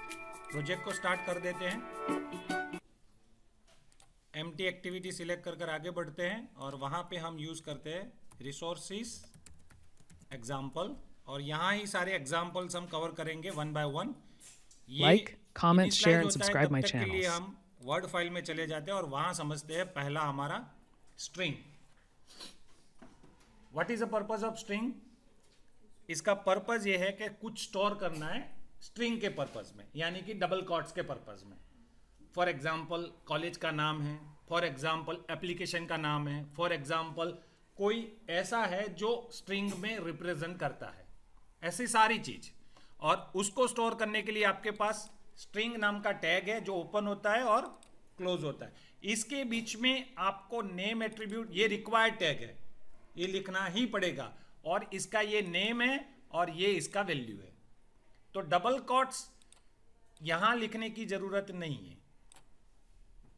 Project को start कर देते हैं। एम्प्टी एक्टिविटी सिलेक्ट कर आगे बढ़ते हैं और वहां पे हम यूज करते हैं रिसोर्सेस एग्जाम्पल, और यहाँ ही सारे एग्जाम्पल्स हम कवर करेंगे one by one. Like, comment, share, and होता है subscribe तब my तक के लिए channels. हम वर्ड फाइल में चले जाते हैं और वहां समझते हैं पहला हमारा string. What is the purpose of string? इसका पर्पज ये है कि कुछ स्टोर करना है स्ट्रिंग के पर्पज में, यानी कि डबल कॉट्स के पर्पज में। फॉर एग्जाम्पल कॉलेज का नाम है, फॉर एग्जाम्पल एप्लीकेशन का नाम है, फॉर एग्जाम्पल कोई ऐसा है जो स्ट्रिंग में रिप्रेजेंट करता है, ऐसी सारी चीज। और उसको स्टोर करने के लिए आपके पास स्ट्रिंग नाम का टैग है जो ओपन होता है और क्लोज होता है। इसके बीच में आपको नेम एट्रीब्यूट, ये रिक्वायर्ड टैग है, ये लिखना ही पड़ेगा, और इसका ये नेम है और ये इसका वैल्यू है। तो डबल कॉट्स यहां लिखने की जरूरत नहीं है,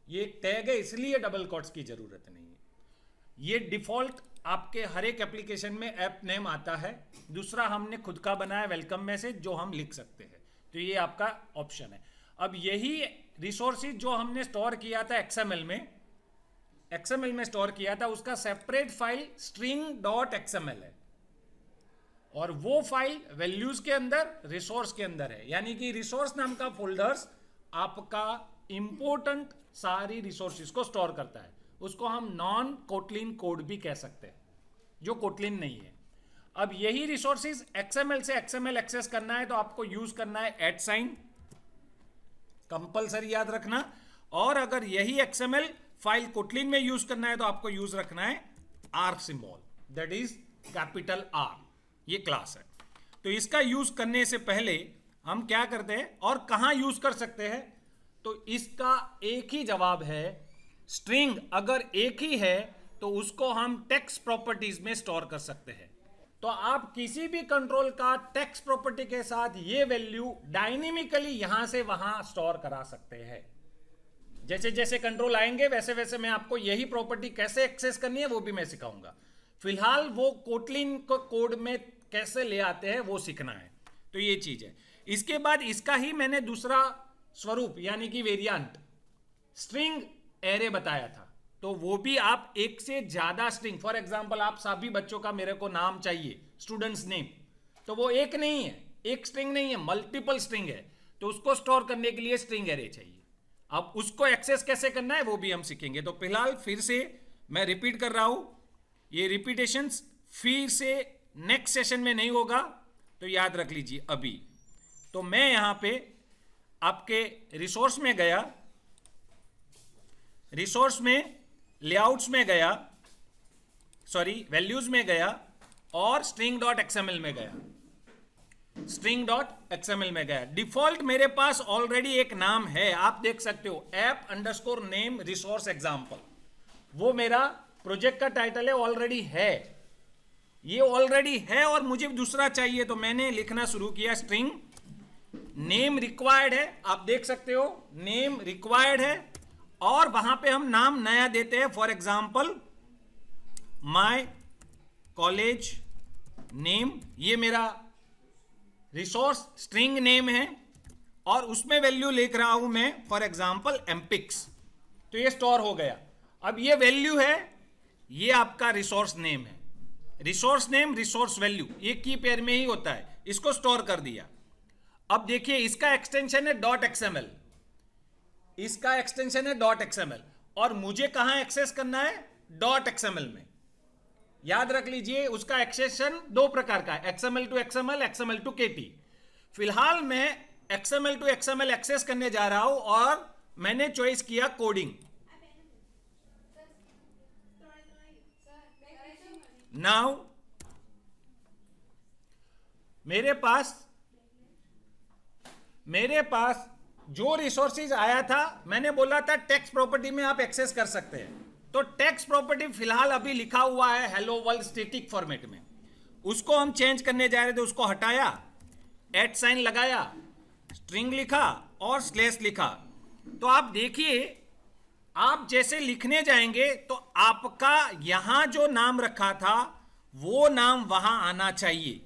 ये टैग है इसलिए डबल कॉट्स की जरूरत नहीं है। ये डिफॉल्ट आपके हर एक एप्लीकेशन में ऐप नेम आता है। दूसरा हमने खुद का बनाया वेलकम मैसेज जो हम लिख सकते हैं, तो ये आपका ऑप्शन है। अब यही रिसोर्सेज जो हमने स्टोर किया था एक्सएमएल में स्टोर किया था, उसका सेपरेट फाइल string.xml है, और वो फाइल वैल्यूज के अंदर रिसोर्स के अंदर है। यानी कि रिसोर्स नाम का फोल्डर्स आपका इंपोर्टेंट सारी रिसोर्सेज को स्टोर करता है। उसको हम नॉन कोटलिन कोड भी कह सकते हैं, जो कोटलिन नहीं है। अब यही रिसोर्सेज एक्सएमएल से एक्सएमएल एक्सेस करना है तो आपको यूज करना है @ कंपलसरी याद रखना। और अगर यही एक्सएमएल फाइल कोटलिन में यूज करना है तो आपको यूज रखना है R symbol, that is capital R। ये क्लास है, तो इसका यूज करने से पहले हम क्या करते हैं और कहां यूज कर सकते हैं, तो इसका एक ही जवाब है। स्ट्रिंग अगर एक ही है तो उसको हम टेक्स्ट प्रॉपर्टीज में स्टोर कर सकते हैं। तो आप किसी भी कंट्रोल का टेक्स्ट प्रॉपर्टी के साथ ये वैल्यू डायनेमिकली यहां से वहां स्टोर करा सकते हैं। जैसे जैसे कंट्रोल आएंगे वैसे वैसे मैं आपको यही प्रॉपर्टी कैसे एक्सेस करनी है वो भी मैं सिखाऊंगा। फिलहाल वो कोटलिन को कोड में कैसे ले आते हैं वो सीखना है, तो ये चीज है। इसके बाद इसका ही मैंने दूसरा स्वरूप यानी कि वेरिएंट स्ट्रिंग एरे बताया था, तो वो भी आप एक से ज्यादा स्ट्रिंग, फॉर एग्जांपल आप सभी बच्चों का मेरे को नाम चाहिए, स्टूडेंट्स नेम, तो वो एक नहीं है, एक स्ट्रिंग नहीं है, मल्टीपल स्ट्रिंग है, तो उसको स्टोर करने के लिए स्ट्रिंग एरे चाहिए। अब उसको एक्सेस कैसे करना है वो भी हम सीखेंगे। तो फिलहाल फिर से मैं रिपीट कर रहा हूं, ये रिपीटेशंस फिर से नेक्स्ट सेशन में नहीं होगा, तो याद रख लीजिए अभी। तो मैं यहां पे आपके रिसोर्स में गया, रिसोर्स में लेआउट्स में गया, सॉरी वैल्यूज में गया और string.xml में गया, string.xml में गया। डिफॉल्ट मेरे पास ऑलरेडी एक नाम है, आप देख सकते हो app_name resource example, वो मेरा प्रोजेक्ट का टाइटल है, ऑलरेडी है, ये ऑलरेडी है। और मुझे दूसरा चाहिए तो मैंने लिखना शुरू किया स्ट्रिंग नेम रिक्वायर्ड है, आप देख सकते हो नेम रिक्वायर्ड है, और वहां पे हम नाम नया देते हैं, for example my college name, ये मेरा रिसोर्स स्ट्रिंग नेम है, और उसमें वैल्यू लिख रहा हूं मैं फॉर एग्जाम्पल एम्पिक्स, तो ये स्टोर हो गया। अब ये वैल्यू है, ये आपका रिसोर्स नेम है, रिसोर्स नेम रिसोर्स वैल्यू ये की पेयर में ही होता है, इसको स्टोर कर दिया। अब देखिए इसका एक्सटेंशन है .xml, इसका एक्सटेंशन है .xml, और मुझे कहां एक्सेस करना है .xml में। याद रख लीजिए उसका एक्सेशन दो प्रकार का है, XML to XML, XML to KT। फिलहाल मैं XML to XML एक्सेस करने जा रहा हूं और मैंने चॉइस किया कोडिंग। नाउ मेरे पास जो रिसोर्सेज आया था, मैंने बोला था टेक्स्ट प्रॉपर्टी में आप एक्सेस कर सकते हैं, तो टेक्स्ट प्रॉपर्टी फिलहाल अभी लिखा हुआ है हेलो वर्ल्ड स्टैटिक फॉर्मेट में, उसको हम चेंज करने जा रहे थे, उसको हटाया, @ लगाया, स्ट्रिंग लिखा और स्लैश लिखा। तो आप देखिए आप जैसे लिखने जाएंगे तो आपका यहां जो नाम रखा था वो नाम वहां आना चाहिए,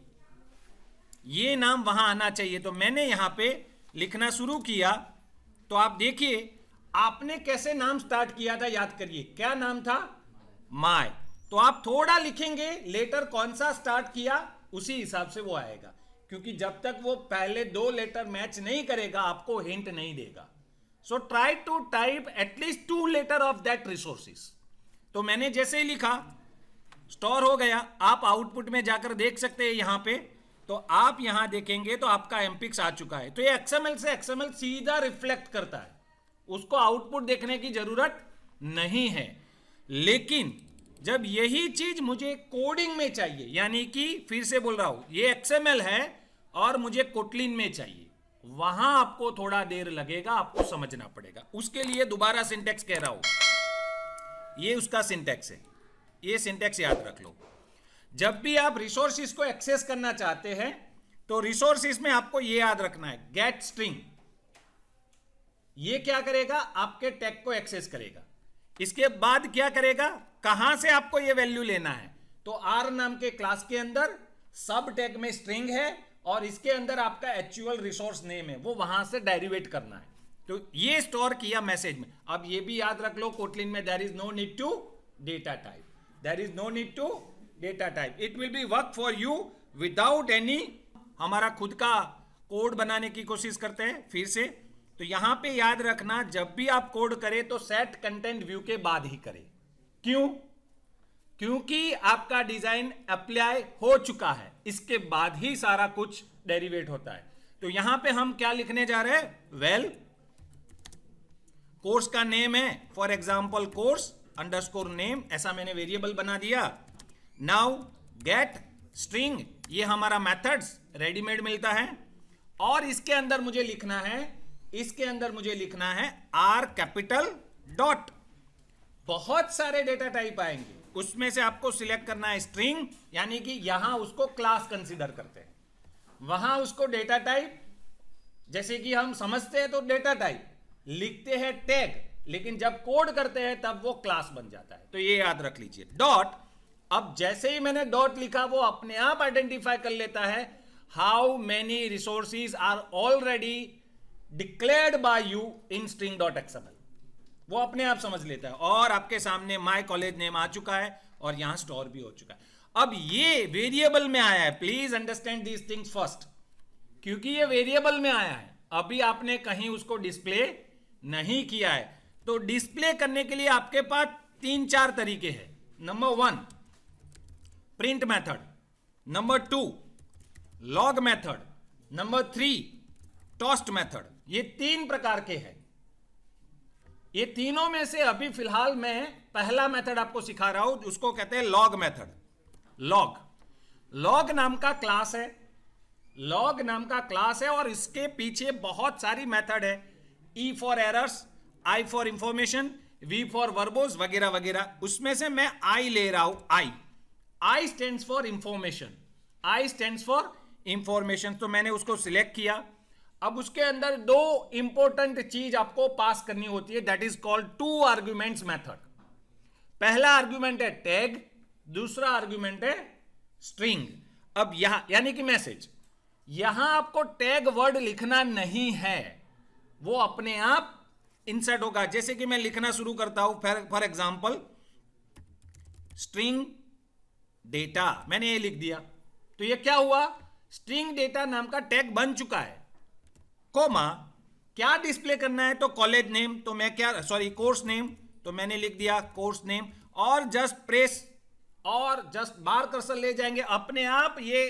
ये नाम वहां आना चाहिए। तो मैंने यहां पे लिखना शुरू किया तो आप देखिए आपने कैसे नाम स्टार्ट किया था, याद करिए क्या नाम था, माय। तो आप थोड़ा लिखेंगे, लेटर कौन सा स्टार्ट किया उसी हिसाब से वो आएगा, क्योंकि जब तक वो पहले 2 लेटर मैच नहीं करेगा आपको हिंट नहीं देगा। So try to type at least 2 letter of that resources. तो मैंने जैसे ही लिखा स्टोर हो गया। आप आउटपुट में जाकर देख सकते हैं यहां पे, तो आप यहां देखेंगे तो आपका एमपिक्स आ चुका है। तो ये एक्सएमएल से एक्सएमएल सीधा रिफ्लेक्ट करता है, उसको आउटपुट देखने की जरूरत नहीं है। लेकिन जब यही चीज मुझे कोडिंग में चाहिए, यानी कि फिर से बोल रहा हूं ये एक्सएमएल है और मुझे कोटलिन में चाहिए, वहां आपको थोड़ा देर लगेगा, आपको समझना पड़ेगा। उसके लिए दोबारा सिंटेक्स कह रहा हूं, ये उसका सिंटेक्स है, ये सिंटेक्स याद रख लो। जब भी आप रिसोर्सेज को एक्सेस करना चाहते हैं तो रिसोर्सेज में आपको ये याद रखना है, गेट स्ट्रिंग। ये क्या करेगा, आपके टैग को एक्सेस करेगा। इसके बाद क्या करेगा, कहां से आपको ये वैल्यू लेना है, तो आर नाम के क्लास के अंदर सब टैग में स्ट्रिंग है और इसके अंदर आपका एक्चुअल रिसोर्स नेम है, वो वहां से डेरिवेट करना है। तो ये स्टोर किया मैसेज में। अब ये भी याद रख लो, कोटलिन में there is no need to data type, there is no need to data type, it will be work for you without any. हमारा खुद का कोड बनाने की कोशिश करते हैं फिर से। तो यहां पे याद रखना, जब भी आप कोड करें तो सेट कंटेंट व्यू के बाद ही करें। क्यों? क्योंकि आपका डिजाइन अप्लाई हो चुका है, इसके बाद ही सारा कुछ डेरिवेट होता है। तो यहां पे हम क्या लिखने जा रहे हैं, वेल कोर्स का नेम है for example course underscore name, ऐसा मैंने वेरिएबल बना दिया। नाउ गेट स्ट्रिंग, ये हमारा मेथड्स रेडीमेड मिलता है। और इसके अंदर मुझे लिखना है, इसके अंदर मुझे लिखना है आर कैपिटल डॉट। बहुत सारे डेटा टाइप आएंगे, उसमें से आपको सिलेक्ट करना है स्ट्रिंग, यानी कि यहां उसको क्लास कंसीडर करते हैं, वहां उसको डेटा टाइप, जैसे कि हम समझते हैं तो डेटा टाइप लिखते हैं टैग, लेकिन जब कोड करते हैं तब वो क्लास बन जाता है। तो ये याद रख लीजिए डॉट। अब जैसे ही मैंने डॉट लिखा वो अपने आप आइडेंटिफाई कर लेता है how many resources are already declared by you in string.xml, वो अपने आप समझ लेता है। और आपके सामने माय कॉलेज नेम आ चुका है और यहां स्टोर भी हो चुका है। अब ये वेरिएबल में आया है, please understand these things first, क्योंकि ये वेरिएबल में आया है, अभी आपने कहीं उसको डिस्प्ले नहीं किया है। तो डिस्प्ले करने के लिए आपके पास 3-4 तरीके हैं। Number 1 print method, number 2 log method, number 3 toast method. ये 3 प्रकार के हैं। ये तीनों में से अभी फिलहाल मैं पहला मेथड आपको सिखा रहा हूं, उसको कहते हैं लॉग मेथड। लॉग नाम का क्लास है, लॉग नाम का क्लास है और इसके पीछे बहुत सारी मेथड है, E for errors, I for information, V for verbose वगैरह वगैरह। उसमें से मैं आई ले रहा हूं, I stands for information, I stands for information. तो मैंने उसको सिलेक्ट किया। अब उसके अंदर 2 इंपॉर्टेंट चीज आपको पास करनी होती है, that is called 2 arguments method. पहला आर्ग्यूमेंट है टैग, दूसरा आर्ग्यूमेंट है स्ट्रिंग। अब यहां यानी कि मैसेज, यहां आपको टैग वर्ड लिखना नहीं है, वो अपने आप इंसर्ट होगा। जैसे कि मैं लिखना शुरू करता हूं फॉर एग्जाम्पल स्ट्रिंग डेटा, मैंने ये लिख दिया, तो ये क्या हुआ, स्ट्रिंग डेटा नाम का टैग बन चुका है। कोमा क्या डिस्प्ले करना है, तो कॉलेज नेम, तो मैं क्या कोर्स नेम, तो मैंने लिख दिया कोर्स नेम। और जस्ट प्रेस और जस्ट बार कर्सर ले जाएंगे, अपने आप ये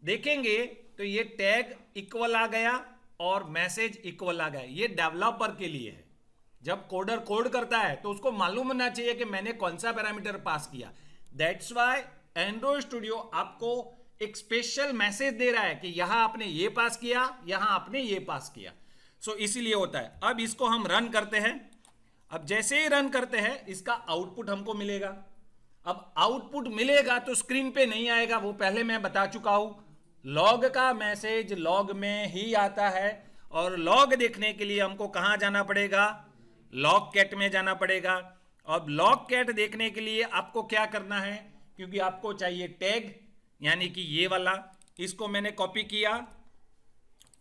देखेंगे तो ये टैग इक्वल आ गया और मैसेज इक्वल आ गया। ये डेवलपर के लिए है, जब कोडर कोड करता है तो उसको मालूम होना चाहिए कि मैंने कौन सा पैरामीटर पास किया। दैट्स व्हाई एंड्रॉइड स्टूडियो आपको एक स्पेशल मैसेज दे रहा है कि यहां आपने ये पास किया, यहां आपने ये पास किया। सो इसीलिए होता है। अब इसको हम रन करते हैं। अब जैसे ही रन करते हैं इसका आउटपुट हमको मिलेगा। अब आउटपुट मिलेगा तो स्क्रीन पे नहीं आएगा, वो पहले मैं बता चुका हूं। लॉग का मैसेज लॉग में ही आता है और लॉग देखने के लिए हमको कहां जाना पड़ेगा, लॉग कैट में जाना पड़ेगा। अब लॉग कैट देखने के लिए आपको क्या करना है, क्योंकि आपको चाहिए टैग यानी कि ये वाला, इसको मैंने कॉपी किया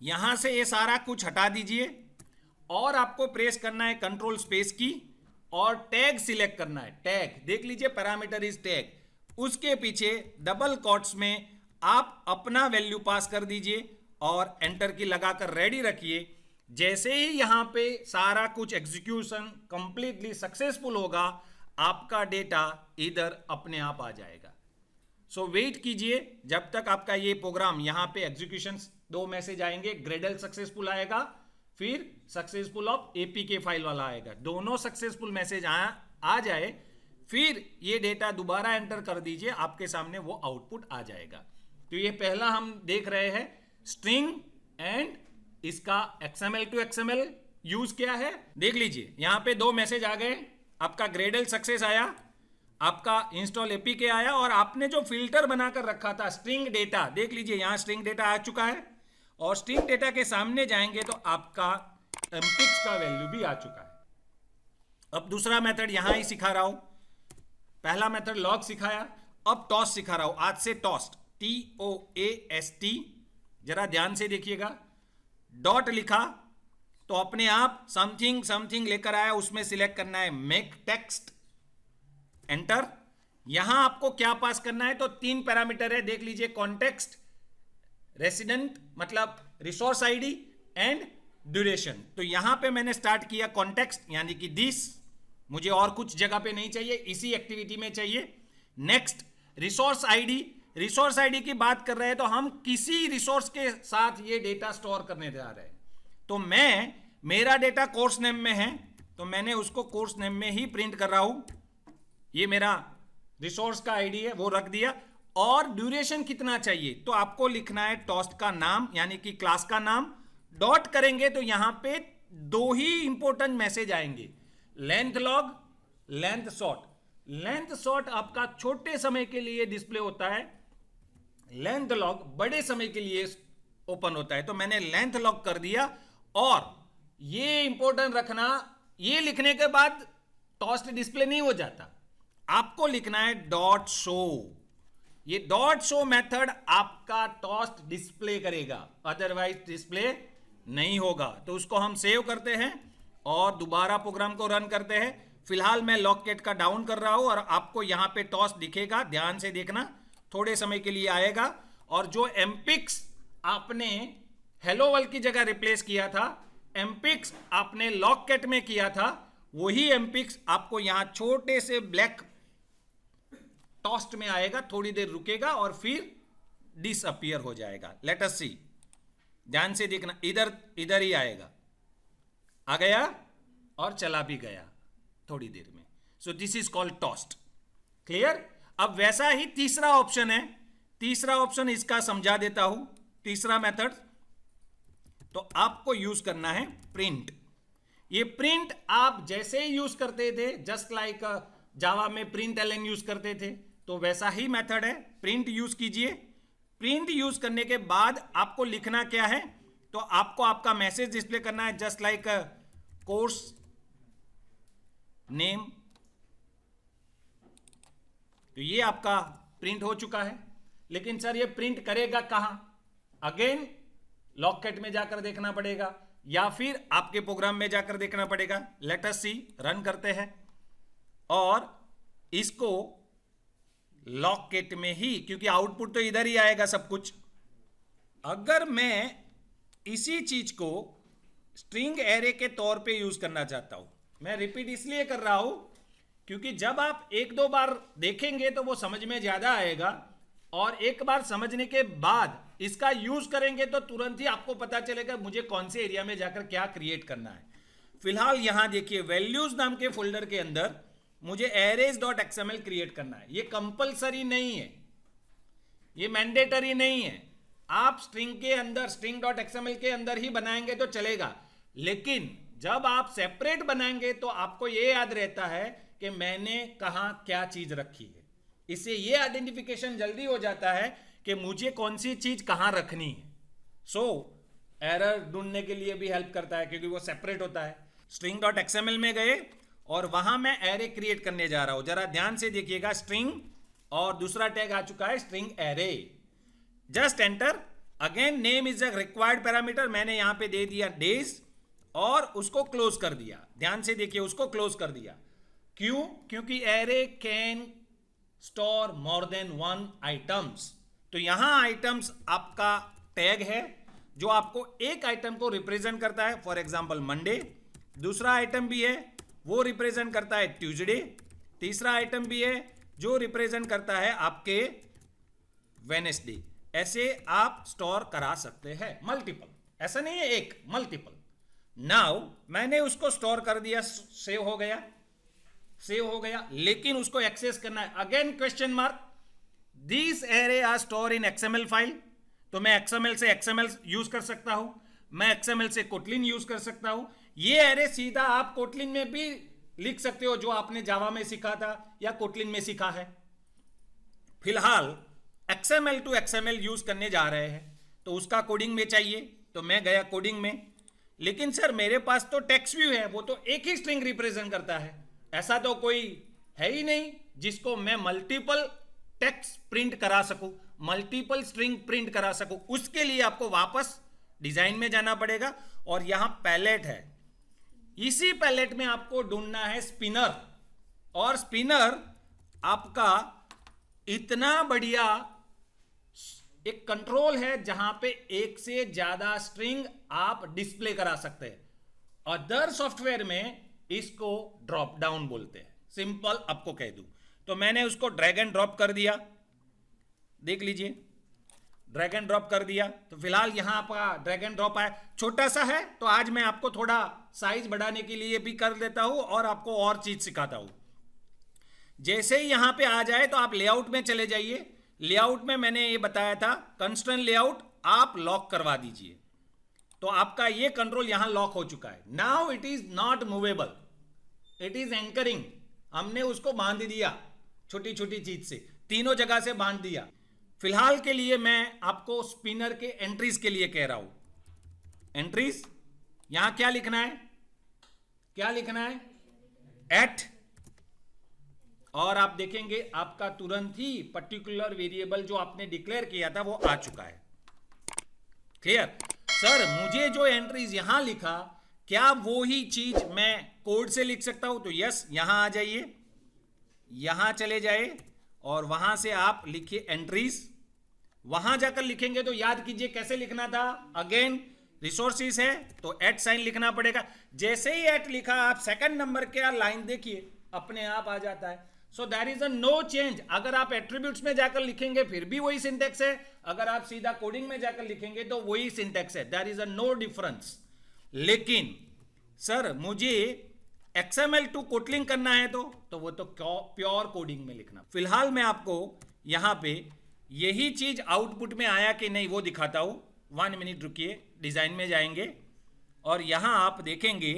यहां से ये सारा कुछ हटा दीजिए और आपको प्रेस करना है कंट्रोल स्पेस की और टैग सिलेक्ट करना है। टैग देख लीजिए, पैरामीटर इज टैग। उसके पीछे डबल कोट्स में आप अपना वैल्यू पास कर दीजिए और एंटर की लगाकर रेडी रखिए। जैसे ही यहां पे सारा कुछ एग्जीक्यूशन कंप्लीटली सक्सेसफुल होगा, आपका डेटा इधर अपने आप आ जाएगा। सो वेट कीजिए जब तक आपका ये प्रोग्राम यहां पे एग्जीक्यूशन, 2 मैसेज आएंगे, ग्रेडल सक्सेसफुल आएगा, फिर सक्सेसफुल ऑफ एपीके फाइल वाला आएगा। दोनों सक्सेसफुल मैसेज आ जाए, फिर ये डेटा दोबारा एंटर कर दीजिए, आपके सामने वो आउटपुट आ जाएगा। तो ये पहला हम देख रहे हैं स्ट्रिंग एंड इसका XML टू XML यूज क्या है, देख लीजिए। यहां पे 2 मैसेज आ गए, आपका ग्रेडल सक्सेस आया, आपका इंस्टॉल एपीके आया, और आपने जो फिल्टर बनाकर रखा था स्ट्रिंग डेटा, देख लीजिए यहां स्ट्रिंग डेटा आ चुका है। और स्ट्रिंग डेटा के सामने जाएंगे तो आपका एमपिक्स का वैल्यू भी आ चुका है। अब दूसरा मेथड यहां ही सिखा रहा हूं। पहला मेथड लॉग सिखाया, अब टॉस्ट सिखा रहा हूं। आज से टॉस्ट, TOAST, जरा ध्यान से देखिएगा। डॉट लिखा तो अपने आप समथिंग समथिंग लेकर आया, उसमें सिलेक्ट करना है मेक टेक्स्ट, एंटर। यहां आपको क्या पास करना है, तो 3 पैरामीटर है, देख लीजिए, कॉन्टेक्स्ट, रेसिडेंट मतलब रिसोर्स आईडी एंड ड्यूरेशन। तो यहां पे मैंने स्टार्ट किया कॉन्टेक्स्ट, यानी कि दिस, मुझे और कुछ जगह पे नहीं चाहिए, इसी एक्टिविटी में चाहिए। Next resource ID, resource ID की बात कर रहे हैं तो हम किसी रिसोर्स के साथ ये डेटा स्टोर करने जा रहे हैं। तो मेरा डेटा कोर्स नेम में है, तो मैंने उसको कोर्स नेम में ही प्रिंट कर रहा हूं। ये मेरा रिसोर्स का आईडी है, वो रख दिया। और ड्यूरेशन कितना चाहिए, तो आपको लिखना है टॉस्ट का नाम, यानी कि क्लास का नाम। डॉट करेंगे तो यहां पे 2 ही इंपॉर्टेंट मैसेज आएंगे, length log, length short. Length short आपका छोटे समय के लिए डिस्प्ले होता है, लेंथ लॉग बड़े समय के लिए ओपन होता है। तो मैंने लेंथ लॉग कर दिया। और ये इंपॉर्टेंट रखना, ये लिखने के बाद टॉस्ट डिस्प्ले नहीं हो जाता, आपको लिखना है डॉट शो। ये डॉट शो मेथड आपका टॉस्ट डिस्प्ले करेगा, अदरवाइज डिस्प्ले नहीं होगा। तो उसको हम सेव करते हैं और दोबारा प्रोग्राम को रन करते हैं। फिलहाल मैं लॉककेट का डाउन कर रहा हूं और आपको यहां पे टॉस्ट दिखेगा, ध्यान से देखना, थोड़े समय के लिए आएगा। और जो एमपिक्स आपने हेलो वर्ल्ड की जगह रिप्लेस किया था, एमपिक्स आपने लॉककेट में किया था, वही एमपिक्स आपको यहां छोटे से ब्लैक टॉस्ट में आएगा, थोड़ी देर रुकेगा और फिर डिसअपियर हो जाएगा। लेट अस सी, ध्यान से देखना, इधर ही आएगा, आ गया और चला भी गया थोड़ी देर में। So this is called toast. Clear? अब वैसा ही तीसरा ऑप्शन है, तीसरा ऑप्शन इसका समझा देता हूं। तीसरा मेथड तो आपको यूज करना है प्रिंट। ये प्रिंट आप जैसे ही यूज करते थे, जस्ट लाइक जावा में प्रिंट एलन यूज करते थे, तो वैसा ही मेथड है, प्रिंट यूज कीजिए। प्रिंट यूज करने के बाद आपको लिखना क्या है, तो आपको आपका मैसेज डिस्प्ले करना है, जस्ट लाइक कोर्स नेम। तो ये आपका प्रिंट हो चुका है। लेकिन सर ये प्रिंट करेगा कहां? अगेन लॉककेट में जाकर देखना पड़ेगा या फिर आपके प्रोग्राम में जाकर देखना पड़ेगा। लेट अस सी, रन करते हैं और इसको लॉककेट में ही, क्योंकि आउटपुट तो इधर ही आएगा सब कुछ। अगर मैं इसी चीज को स्ट्रिंग एरे के तौर पे यूज करना चाहता हूं, मैं रिपीट इसलिए कर रहा हूं क्योंकि जब आप 1-2 बार देखेंगे तो वो समझ में ज्यादा आएगा, और एक बार समझने के बाद इसका यूज करेंगे तो तुरंत ही आपको पता चलेगा मुझे कौन से एरिया में जाकर क्या क्रिएट करना है। फिलहाल यहां देखिए, वैल्यूज नाम के फोल्डर के अंदर मुझे arrays.xml क्रिएट करना है। ये कंपलसरी नहीं है, ये मैंडेटरी नहीं है। आप स्ट्रिंग के अंदर string.xml के अंदर ही बनाएंगे तो चलेगा, लेकिन जब आप सेपरेट बनाएंगे तो आपको ये याद रहता है कि मैंने कहां क्या चीज रखी है। इससे ये आइडेंटिफिकेशन जल्दी हो जाता है कि मुझे कौन सी चीज कहां रखनी है। सो एरर ढूंढने के लिए भी हेल्प करता है क्योंकि वो सेपरेट होता है। string.xml में गए और वहां मैं एरे क्रिएट करने जा रहा हूं, जरा ध्यान से देखिएगा। स्ट्रिंग और दूसरा टैग आ चुका है string array, just enter. Again name is a required parameter, मैंने यहां पे दे दिया डेज और उसको क्लोज कर दिया। ध्यान से देखिए, उसको क्लोज कर दिया। क्यों? क्योंकि array can store more than one items. तो यहां आइटम्स आपका टैग है जो आपको एक आइटम को रिप्रेजेंट करता है, फॉर एग्जांपल मंडे। दूसरा आइटम भी है वो रिप्रेजेंट करता है ट्यूसडे। तीसरा आइटम भी है जो रिप्रेजेंट करता है आपके वेडनेसडे। ऐसे आप स्टोर करा सकते हैं मल्टीपल, ऐसा नहीं है एक, मल्टीपल। नाउ मैंने उसको स्टोर कर दिया, सेव हो गया, सेव हो गया, लेकिन उसको एक्सेस करना है। Again question mark, this array are store in XML file. तो मैं एक्सएमएल से एक्सएमएल यूज कर सकता हूं, मैं एक्सएमएल से कोटलिन यूज कर सकता हूं। ये एरे सीधा आप कोटलिन में भी लिख सकते हो, जो आपने जावा में सीखा था या कोटलिन में सीखा है। फिलहाल XML टू XML यूज करने जा रहे हैं, तो उसका कोडिंग में चाहिए, तो मैं गया कोडिंग में। लेकिन सर मेरे पास तो टेक्स्ट व्यू है, वो तो एक ही स्ट्रिंग रिप्रेजेंट करता है, ऐसा तो कोई है ही नहीं जिसको मैं मल्टीपल टेक्स्ट प्रिंट करा सकूं, मल्टीपल स्ट्रिंग प्रिंट करा सकूं। उसके लिए आपको वापस डिजाइन में जाना पड़ेगा, और यहां पैलेट है, इसी पैलेट में आपको ढूंढना है स्पिनर। और स्पिनर आपका इतना बढ़िया एक कंट्रोल है जहां पे एक से ज्यादा स्ट्रिंग आप डिस्प्ले करा सकते हैं। अदर सॉफ्टवेयर में इसको ड्रॉप डाउन बोलते हैं, सिंपल आपको कह दूं। तो मैंने उसको ड्रैग एंड ड्रॉप कर दिया, देख लीजिए, ड्रैग एंड ड्रॉप कर दिया। तो फिलहाल यहां आपका ड्रैग एंड ड्रॉप है, छोटा सा है, तो आज मैं आपको थोड़ा साइज बढ़ाने के लिए भी कर देता हूं और आपको और चीज सिखाता हूं। जैसे ही यहां पे आ जाए तो आप लेआउट में चले जाइए। लेआउट में मैंने ये बताया था कंस्ट्रेंट लेआउट आप लॉक करवा दीजिए, तो आपका ये कंट्रोल यहां लॉक हो चुका है। Now it is not movable, it is anchoring. हमने उसको बांध दिया छोटी छोटी चीज से, तीनों जगह से बांध दिया। फिलहाल के लिए मैं आपको स्पिनर के एंट्रीज के लिए कह रहा हूं। एंट्रीज यहां क्या लिखना है, क्या लिखना है, एट, और आप देखेंगे आपका तुरंत ही पर्टिकुलर वेरिएबल जो आपने डिक्लेयर किया था वो आ चुका है। क्लियर? सर मुझे जो एंट्रीज यहां लिखा, क्या वो ही चीज मैं कोड से लिख सकता हूं? तो यस, यहां आ जाइए, यहां चले जाए और वहां से आप लिखिए एंट्रीज। वहां जाकर लिखेंगे तो याद कीजिए कैसे लिखना था, अगेन रिसोर्सिस है तो एट साइन लिखना पड़ेगा। जैसे ही एट लिखा आप सेकंड नंबर के लाइन देखिए अपने आप आ जाता है। So there is a no change. अगर आप एट्रीब्यूट्स में जाकर लिखेंगे फिर भी वही सिंटेक्स है, अगर आप सीधा कोडिंग में जाकर लिखेंगे तो वही सिंटेक्स है, there is a no difference. लेकिन सर मुझे XML टू कोटलिन करना है तो वो तो प्योर कोडिंग में लिखना। फिलहाल मैं आपको यहां पे यही चीज आउटपुट में आया कि नहीं वो दिखाता हूं। 1 मिनट रुकिए, डिजाइन में जाएंगे और यहां आप देखेंगे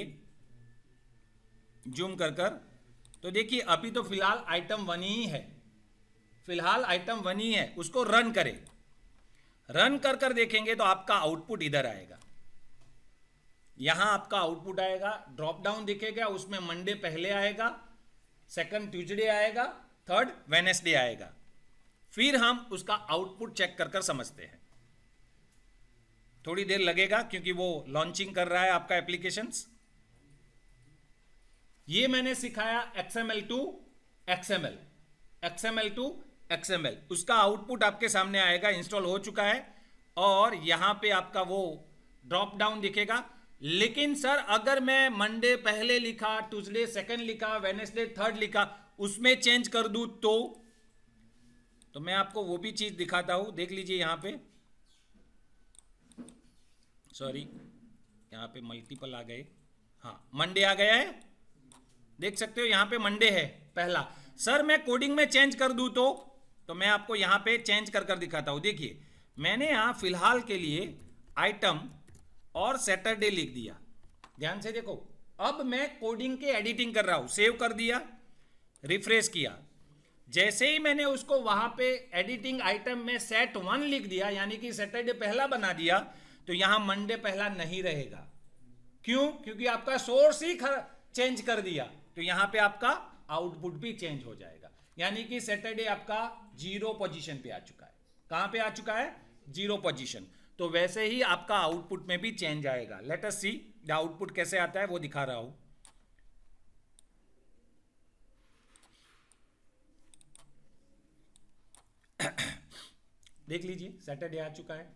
जूम कर तो देखिए अभी तो फिलहाल आइटम 1 ही है, फिलहाल आइटम 1 ही है। उसको रन करें, रन कर देखेंगे तो आपका आउटपुट इधर आएगा, यहां आपका आउटपुट आएगा, ड्रॉप डाउन दिखेगा, उसमें मंडे पहले आएगा, सेकंड ट्यूसडे आएगा, थर्ड वेडनेसडे आएगा। फिर हम उसका आउटपुट चेक कर समझते हैं। थोड़ी देर लगेगा क्योंकि वो लॉन्चिंग कर रहा है आपका एप्लीकेशंस। ये मैंने सिखाया XML to XML, XML to XML। उसका आउटपुट आपके सामने आएगा, इंस्टॉल हो चुका है और यहां पे आपका वो ड्रॉप डाउन दिखेगा। लेकिन सर अगर मैं मंडे पहले लिखा, ट्यूसडे सेकंड लिखा, वेडनेसडे थर्ड लिखा, उसमें चेंज कर दूं तो मैं आपको वो भी चीज दिखाता हूं। देख लीजिए यहां पे, सॉरी यहां पे मल्टीपल आ गए, हाँ मंडे आ गया है, देख सकते हो यहां पे मंडे है पहला। सर मैं कोडिंग में चेंज कर दूं तो मैं आपको यहां पे चेंज कर दिखाता हूं। देखिए मैंने यहां फिलहाल के लिए आइटम और सैटरडे लिख दिया, ध्यान से देखो। अब मैं कोडिंग के एडिटिंग कर रहा हूं, सेव कर दिया, रिफ्रेश किया। जैसे ही मैंने उसको वहां पे एडिटिंग आइटम में सेट 1 लिख दिया, यानी कि सैटरडे पहला बना दिया, तो यहां मंडे पहला नहीं रहेगा। क्यों? क्योंकि आपका सोर्स ही चेंज कर दिया, तो यहां पे आपका आउटपुट भी चेंज हो जाएगा। यानी कि सैटरडे आपका 0 पोजीशन पे आ चुका है। कहां पे आ चुका है? 0 पोजीशन। तो वैसे ही आपका आउटपुट में भी चेंज आएगा. Let us see the output कैसे आता है, वो दिखा रहा हूं. देख लीजिए सैटरडे आ चुका है.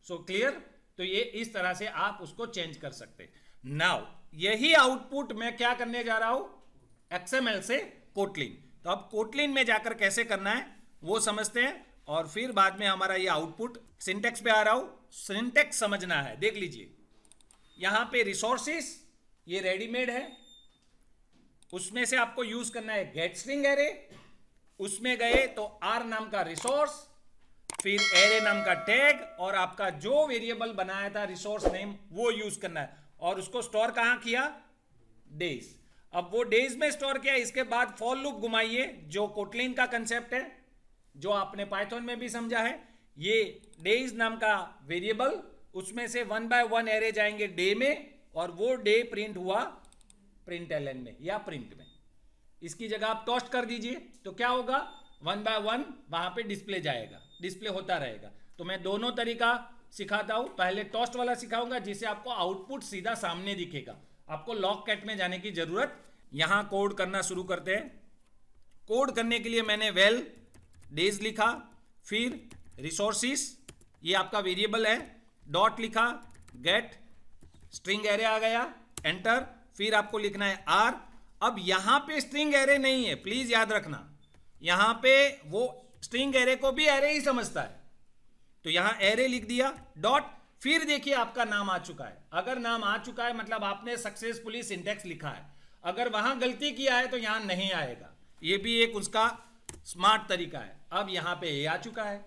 So clear. तो ये इस तरह से आप उसको चेंज कर सकते. नाउ यही आउटपुट मैं क्या करने जा रहा हूं, XML से कोटलिन. तो अब कोटलिन में जाकर कैसे करना है वो समझते हैं, और फिर बाद में हमारा ये आउटपुट. सिंटेक्स पे आ रहा हूं. सिंटेक्स समझना है. देख लीजिए यहां पे रिसोर्सेस ये रेडीमेड है, उसमें से आपको यूज करना है गेट स्ट्रिंग एरे. उसमें गए तो आर नाम का रिसोर्स, फिर एरे नाम का टैग, और आपका जो वेरिएबल बनाया था रिसोर्स नेम वो यूज करना है. और उसको स्टोर कहां किया, डेज. अब वो डेज में स्टोर किया. इसके बाद फॉर लूप घुमाइए, जो कोटलिन का कंसेप्ट है, जो आपने पाइथन में भी समझा है. ये डेज नाम का वेरिएबल, उसमें से 1 by 1 एरे जाएंगे डे में, और वो डे प्रिंट हुआ println में या प्रिंट में. इसकी जगह आप टोस्ट कर दीजिए तो क्या होगा, 1 by 1 वहां पे डिस्प्ले जाएगा, डिस्प्ले होता रहेगा. तो मैं दोनों तरीका सिखाता हूं. पहले टोस्ट वाला सिखाऊंगा जिससे आपको आउटपुट सीधा सामने दिखेगा. आपको लॉग कैट में जाने की जरूरत. यहां कोड करना शुरू करते हैं. कोड करने के लिए मैंने वेल डेज लिखा, फिर रिसोर्सिस ये आपका वेरिएबल है, डॉट लिखा, गेट स्ट्रिंग एरे आ गया, एंटर. फिर आपको लिखना है आर. अब यहां पे स्ट्रिंग एरे नहीं है, प्लीज याद रखना. यहां पे वो स्ट्रिंग एरे को भी एरे ही समझता है, तो यहां एरे लिख दिया, डॉट. फिर देखिए आपका नाम आ चुका है. अगर नाम आ चुका है मतलब आपने सक्सेसफुली सिंटेक्स लिखा है. अगर वहां गलती किया है तो यहां नहीं आएगा. ये भी एक उसका स्मार्ट तरीका है. अब यहां पे ये आ चुका है,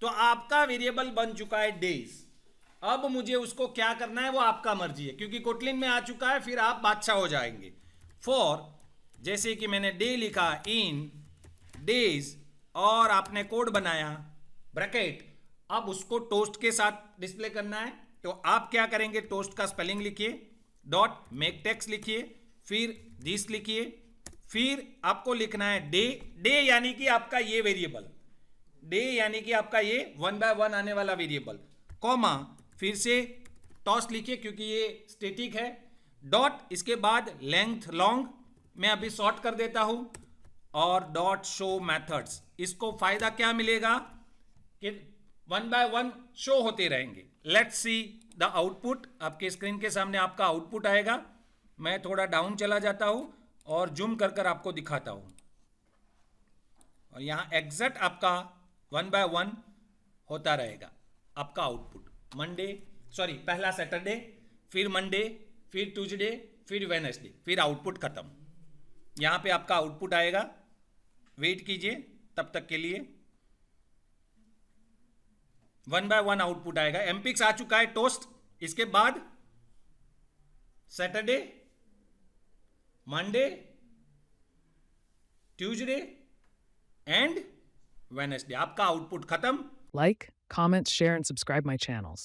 तो आपका वेरिएबल बन चुका है डेज. अब मुझे उसको क्या करना है वो आपका मर्जी है, क्योंकि कोटलिन में आ चुका है, फिर आप बादशाह हो जाएंगे. फॉर जैसे कि मैंने डे लिखा, इन डेज, और आपने कोड बनाया ब्रैकेट. अब उसको टोस्ट के साथ डिस्प्ले करना है, तो आप क्या करेंगे, टोस्ट का स्पेलिंग लिखिए, डॉट मेक टेक्स्ट लिखिए, फिर दिस लिखिए, फिर आपको लिखना है डे. डे यानी कि आपका ये वेरिएबल, डे यानी कि आपका ये 1 by 1 आने वाला वेरिएबल, कॉमा, फिर से टॉस्ट लिखिए क्योंकि ये स्टैटिक है, डॉट. इसके बाद लेंथ लॉन्ग मैं अभी शॉर्ट कर देता हूं, और डॉट शो मेथड्स. इसको फायदा क्या मिलेगा कि 1 by 1 शो होते रहेंगे. Let's see the output. आपके स्क्रीन के सामने आपका आउटपुट आएगा. मैं थोड़ा डाउन चला जाता हूं और जूम कर आपको दिखाता हूं. और यहां एग्जैक्ट आपका 1 by 1 होता रहेगा आपका आउटपुट. मंडे पहला सैटरडे, फिर मंडे, फिर ट्यूसडे, फिर वेडनेसडे, फिर आउटपुट खत्म. यहां पे आपका आउटपुट आएगा. वेट कीजिए तब तक के लिए. 1 by 1 आउटपुट आएगा. एमपिक्स आ चुका है, टोस्ट. इसके बाद Saturday, Monday, Tuesday and Wednesday. आपका आउटपुट खत्म. Like, comment, share, and subscribe my channels.